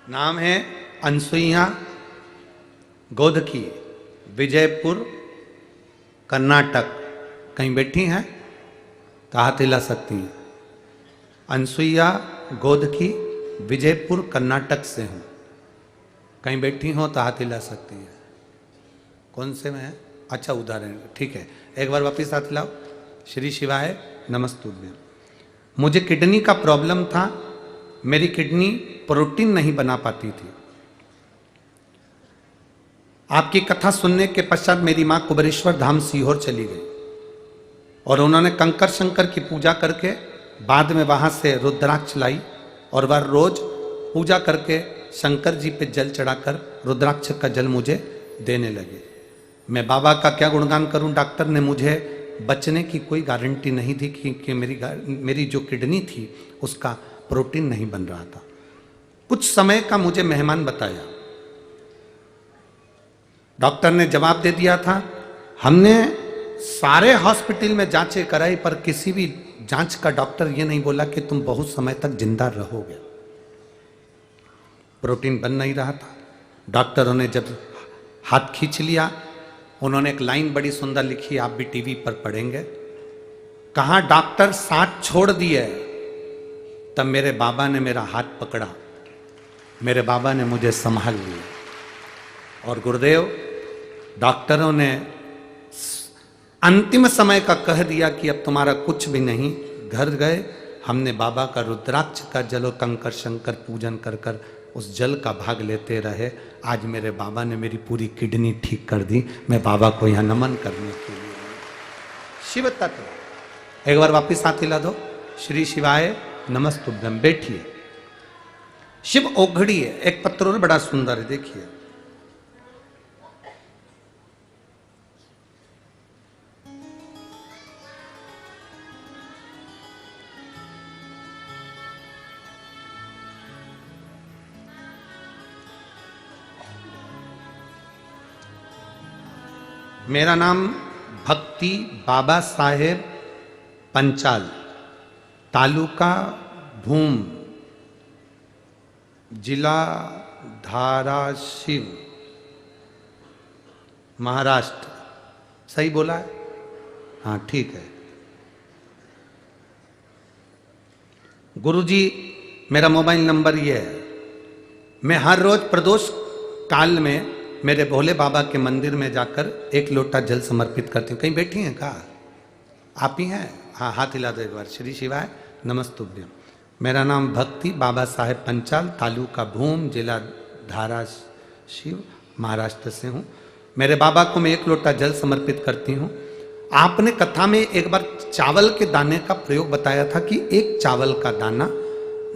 नाम है अनसुईया गोदकी, विजयपुर कर्नाटक। कहीं बैठी हैं तो हाथ हिला सकती हैं। अनसुईया गोदकी, विजयपुर कर्नाटक से हूँ। कहीं बैठी हो तो हाथ हिला सकती हैं। कौन से में है? अच्छा उदाहरण, ठीक है। एक बार वापिस हाथ हिलाओ। श्री शिवाय नमस्तुभ्यं। मुझे किडनी का प्रॉब्लम था। मेरी किडनी प्रोटीन नहीं बना पाती थी। आपकी कथा सुनने के पश्चात मेरी मां कुबेरेश्वर धाम सीहोर चली गई और उन्होंने कंकर शंकर की पूजा करके बाद में वहां से रुद्राक्ष लाई और वह रोज पूजा करके शंकर जी पे जल चढ़ाकर रुद्राक्ष का जल मुझे देने लगे। मैं बाबा का क्या गुणगान करूं। डॉक्टर ने मुझे बचने की कोई गारंटी नहीं थी कि मेरी जो किडनी थी उसका प्रोटीन नहीं बन रहा था। कुछ समय का मुझे मेहमान बताया। डॉक्टर ने जवाब दे दिया था, हमने सारे हॉस्पिटल में जांचें कराई पर किसी भी जांच का डॉक्टर ये नहीं बोला कि तुम बहुत समय तक जिंदा रहोगे। प्रोटीन बन नहीं रहा था। डॉक्टरों ने जब हाथ खींच लिया, उन्होंने एक लाइन बड़ी सुंदर लिखी, आप भी टीवी पर पढ़ेंगे। कहा डॉक्टर साथ छोड़ दिए। तब मेरे बाबा ने मेरा हाथ पकड़ा, मेरे बाबा ने मुझे संभाल लिया। और गुरुदेव डॉक्टरों ने अंतिम समय का कह दिया कि अब तुम्हारा कुछ भी नहीं। घर गए, हमने बाबा का रुद्राक्ष का जल और कंकर शंकर पूजन कर कर उस जल का भाग लेते रहे। आज मेरे बाबा ने मेरी पूरी किडनी ठीक कर दी। मैं बाबा को यहाँ नमन करने के लिए। शिव तत्व। एक बार वापिस हाथ हिला दो। श्री शिवाय नमस्तुभ्यं। बैठिए। शिव ओघड़ी है, एक पत्रों बड़ा सुंदर है, देखिए। मेरा नाम भक्ति बाबा साहेब पंचाल, तालुका भूम, जिला धाराशिव, महाराष्ट्र। सही बोला है? हाँ ठीक है। गुरुजी मेरा मोबाइल नंबर ये है। मैं हर रोज प्रदोष काल में मेरे भोले बाबा के मंदिर में जाकर एक लोटा जल समर्पित करती हूँ। कहीं बैठी हैं? कहा आप ही हैं? हाँ हाथ हिला दो एक बार। श्री शिवाय नमस्तुभ्यं। मेरा नाम भक्ति बाबा साहेब पंचाल, तालुका भूम, जिला धाराशिव, महाराष्ट्र से हूँ। मेरे बाबा को मैं एक लोटा जल समर्पित करती हूँ। आपने कथा में एक बार चावल के दाने का प्रयोग बताया था कि एक चावल का दाना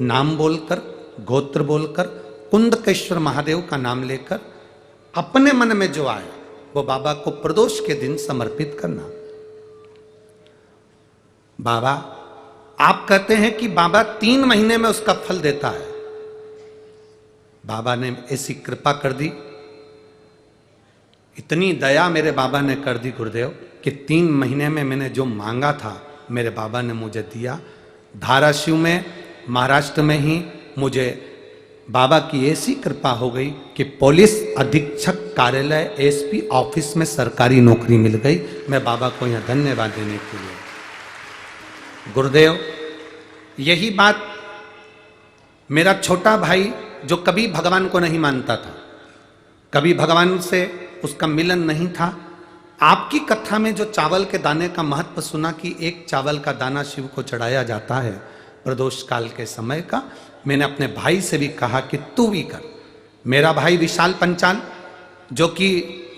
नाम बोलकर, गोत्र बोलकर, कुंदकेश्वर महादेव का नाम लेकर अपने मन में जो आए वो बाबा को प्रदोष के दिन समर्पित करना। बाबा आप कहते हैं कि बाबा 3 महीने में उसका फल देता है। बाबा ने ऐसी कृपा कर दी, इतनी दया मेरे बाबा ने कर दी गुरुदेव कि 3 महीने में मैंने जो मांगा था मेरे बाबा ने मुझे दिया। धाराशिव में, महाराष्ट्र में ही मुझे बाबा की ऐसी कृपा हो गई कि पुलिस अधीक्षक कार्यालय एसपी ऑफिस में सरकारी नौकरी मिल गई। मैं बाबा को यहाँ धन्यवाद देने के लिए। गुरुदेव यही बात मेरा छोटा भाई जो कभी भगवान को नहीं मानता था, कभी भगवान से उसका मिलन नहीं था, आपकी कथा में जो चावल के दाने का महत्व सुना कि एक चावल का दाना शिव को चढ़ाया जाता है प्रदोष काल के समय का, मैंने अपने भाई से भी कहा कि तू भी कर। मेरा भाई विशाल पंचाल जो कि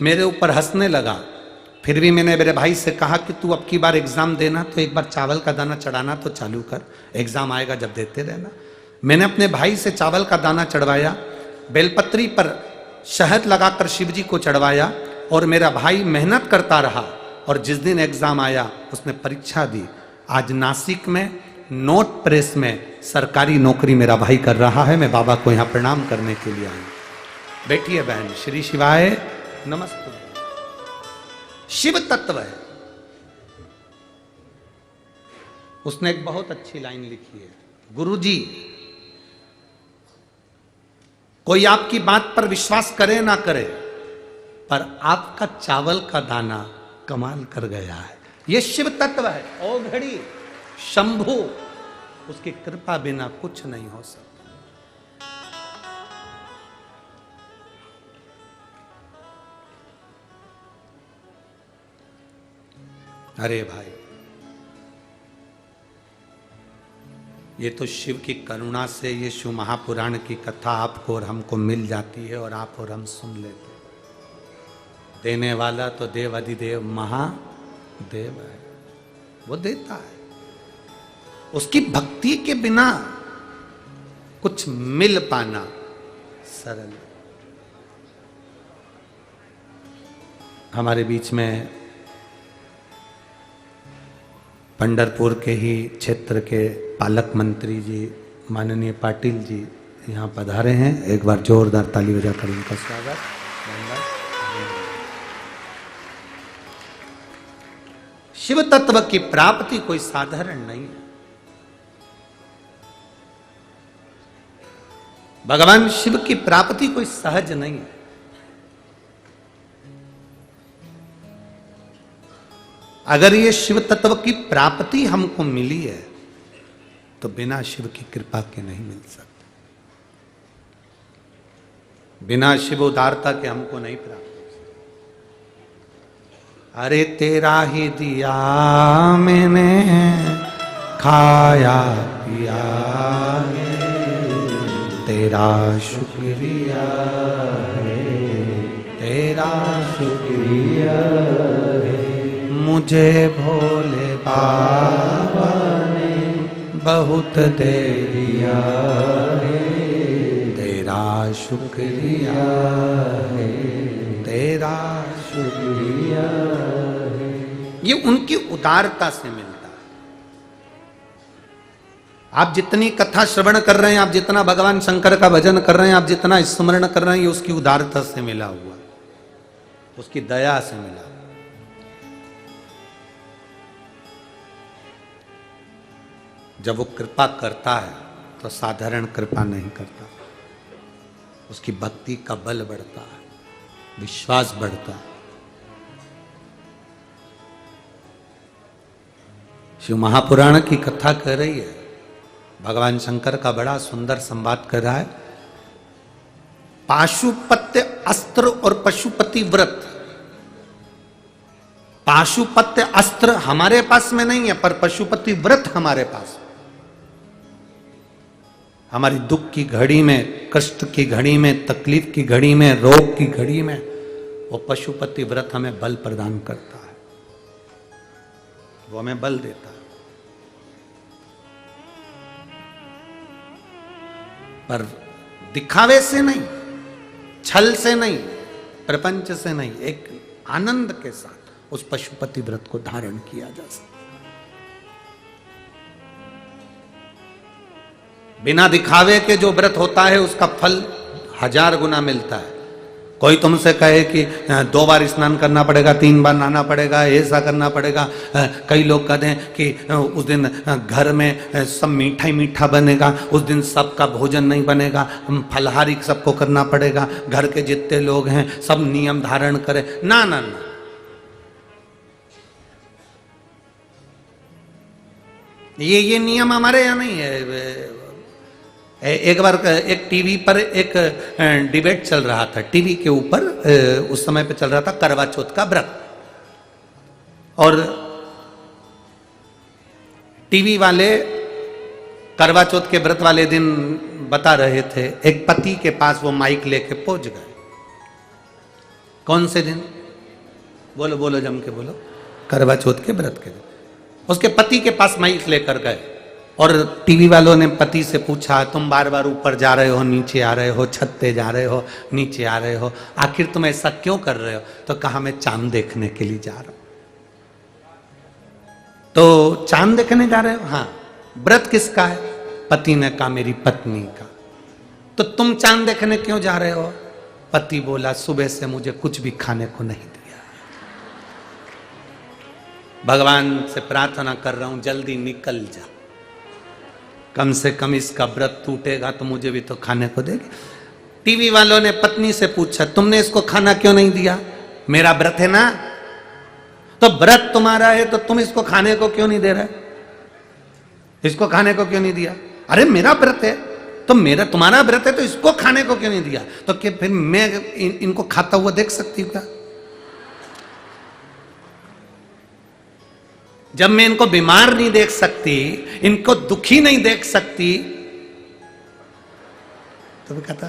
मेरे ऊपर हंसने लगा, फिर भी मैंने मेरे भाई से कहा कि तू अब की बार एग्जाम देना तो एक बार चावल का दाना चढ़ाना तो चालू कर, एग्जाम आएगा जब देते रहना। मैंने अपने भाई से चावल का दाना चढ़वाया, बेलपत्री पर शहद लगाकर शिव जी को चढ़वाया और मेरा भाई मेहनत करता रहा और जिस दिन एग्जाम आया उसने परीक्षा दी। आज नासिक में नोट प्रेस में सरकारी नौकरी मेरा भाई कर रहा है। मैं बाबा को यहाँ प्रणाम करने के लिए आया। बैठिए बहन। श्री शिवाय नमस्ते। शिव तत्व है। उसने एक बहुत अच्छी लाइन लिखी है, गुरुजी कोई आपकी बात पर विश्वास करे ना करे, पर आपका चावल का दाना कमाल कर गया है। यह शिव तत्व है। ओ घड़ी शंभु, उसकी कृपा बिना कुछ नहीं हो सकता। अरे भाई, ये तो शिव की करुणा से ये शिव महापुराण की कथा आपको और हमको मिल जाती है और आप और हम सुन लेते हैं। देने वाला तो देव अधिदेव महादेव है, वो देता है। उसकी भक्ति के बिना कुछ मिल पाना सरल। हमारे बीच में पंढरपुर के ही क्षेत्र के पालक मंत्री जी माननीय पाटिल जी यहाँ पधारे हैं। एक बार जोरदार ताली बजाकर उनका स्वागत। शिव तत्व की प्राप्ति कोई साधारण नहीं है। भगवान शिव की प्राप्ति कोई सहज नहीं है। अगर ये शिव तत्व की प्राप्ति हमको मिली है तो बिना शिव की कृपा के नहीं मिल सकती। बिना शिव उदारता के हमको नहीं प्राप्त हो सकती। अरे तेरा ही दिया मैंने खाया पिया है, तेरा शुक्रिया है, तेरा शुक्रिया है। मुझे भोले बाबा ने बहुत दे दिया है, तेरा शुक्रिया है, तेरा शुक्रिया है। ये उनकी उदारता से मिलता है। आप जितनी कथा श्रवण कर रहे हैं, आप जितना भगवान शंकर का भजन कर रहे हैं, आप जितना स्मरण कर रहे हैं, ये उसकी उदारता से मिला हुआ, उसकी दया से मिला। जब वो कृपा करता है तो साधारण कृपा नहीं करता। उसकी भक्ति का बल बढ़ता है, विश्वास बढ़ता है। शिव महापुराण की कथा कह रही है, भगवान शंकर का बड़ा सुंदर संवाद कर रहा है। पाशुपत्य अस्त्र और पशुपति व्रत। पाशुपत्य अस्त्र हमारे पास में नहीं है, पर पशुपति व्रत हमारे पास। हमारी दुख की घड़ी में, कष्ट की घड़ी में, तकलीफ की घड़ी में, रोग की घड़ी में वो पशुपति व्रत हमें बल प्रदान करता है, वो हमें बल देता है। पर दिखावे से नहीं, छल से नहीं, प्रपंच से नहीं, एक आनंद के साथ उस पशुपति व्रत को धारण किया जा सकता। बिना दिखावे के जो व्रत होता है उसका फल 1000 गुना मिलता है। कोई तुमसे कहे कि 2 बार स्नान करना पड़ेगा, 3 बार नहाना पड़ेगा, ऐसा करना पड़ेगा। कई लोग कहते हैं कि उस दिन घर में सब मीठा ही मीठा बनेगा, उस दिन सबका भोजन नहीं बनेगा, फलहारी सबको करना पड़ेगा, घर के जितने लोग हैं सब नियम धारण करें। ना ना ना, ये नियम हमारे यहाँ नहीं है। एक बार एक टीवी पर एक डिबेट चल रहा था, टीवी के ऊपर उस समय पे चल रहा था करवा चौथ का व्रत, और टीवी वाले करवा चौथ के व्रत वाले दिन बता रहे थे। एक पति के पास वो माइक लेके पहुंच गए। कौन से दिन? बोलो बोलो, जम के बोलो। करवा चौथ के व्रत के दिन उसके पति के पास माइक लेकर गए, और टीवी वालों ने पति से पूछा, तुम बार बार ऊपर जा रहे हो, नीचे आ रहे हो, छत पे जा रहे हो, नीचे आ रहे हो, आखिर तुम ऐसा क्यों कर रहे हो? तो कहा, मैं चांद देखने के लिए जा रहा हूं। तो चांद देखने जा रहे हो? हाँ। व्रत किसका है? पति ने कहा, मेरी पत्नी का। तो तुम चांद देखने क्यों जा रहे हो? पति बोला, सुबह से मुझे कुछ भी खाने को नहीं दिया, भगवान से प्रार्थना कर रहा हूं जल्दी निकल जा, कम से कम इसका व्रत टूटेगा तो मुझे भी तो खाने को देगी। टीवी वालों ने पत्नी से पूछा, तुमने इसको खाना क्यों नहीं दिया? मेरा व्रत है ना। तो व्रत तुम्हारा है तो तुम इसको खाने को क्यों नहीं दे रहे? इसको खाने को क्यों नहीं दिया? अरे मेरा व्रत है तो मेरा, तुम्हारा व्रत है तो इसको खाने को क्यों नहीं दिया? तो क्या फिर मैं इनको खाता हुआ देख सकती हूँ क्या? जब मैं इनको बीमार नहीं देख सकती, इनको दुखी नहीं देख सकती, तो वो कहता